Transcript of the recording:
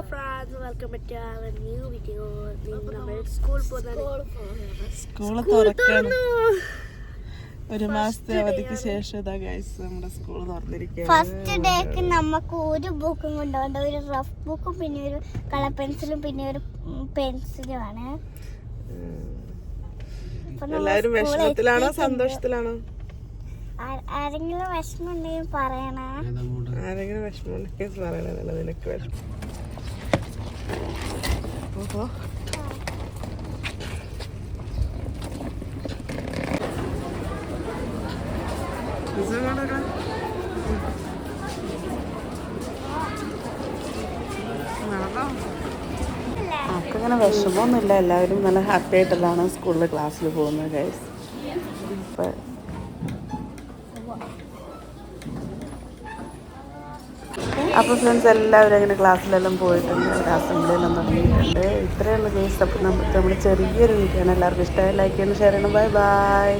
friends, welcome back to our new video. നമ്മൾ school തുറക്കണം. ഒരു മാസത്തെ അവധിക്ക് ശേഷം നമ്മുടെ സ്കൂൾ തുറന്നിരിക്കുകയാണ്. ഫസ്റ്റ് ഡേക്ക് നമുക്ക് ഒരു ബുക്കും കൊണ്ടുപോകണ്ട, ഒരു റഫ് ബുക്കും പിന്നെ ഒരു കളർ പെൻസിലും പിന്നെ ഒരു പെൻസിലും ആണ്. എല്ലാവരും വിഷമത്തിലാണോ സന്തോഷത്തിലാണോ? ആരെങ്കിലും വിഷമം ഉണ്ടെങ്കിൽ പറയണേ. ആരെങ്കിലും വിഷമം ഉണ്ടെങ്കിൽ പറയണല്ലോ. നിനക്ക് വിഷമം. ഓഹോ, അങ്ങനെ വിഷമമൊന്നുമില്ല. എല്ലാവരും നല്ല ഹാപ്പി ആയിട്ടെല്ലാം സ്കൂളിൽ ക്ലാസ്സിൽ പോകുന്നത് ഗൈസ്. അപ്പോൾ ഫ്രണ്ട്സ് എല്ലാവരും അങ്ങനെ ക്ലാസ്സിലെല്ലാം പോയിട്ടുണ്ട്, അസംബ്ലിയെല്ലാം തുടങ്ങിയിട്ടുണ്ട്. ഇത്രയുള്ള ഗൈസ്. അപ്പോൾ നമ്മൾ ചെറിയൊരു വീഡിയോ ആണ്. എല്ലാവർക്കും ഇഷ്ടമായി ലൈക്ക് ചെയ്യണം, ഷെയർ ചെയ്യണം. Bye bye.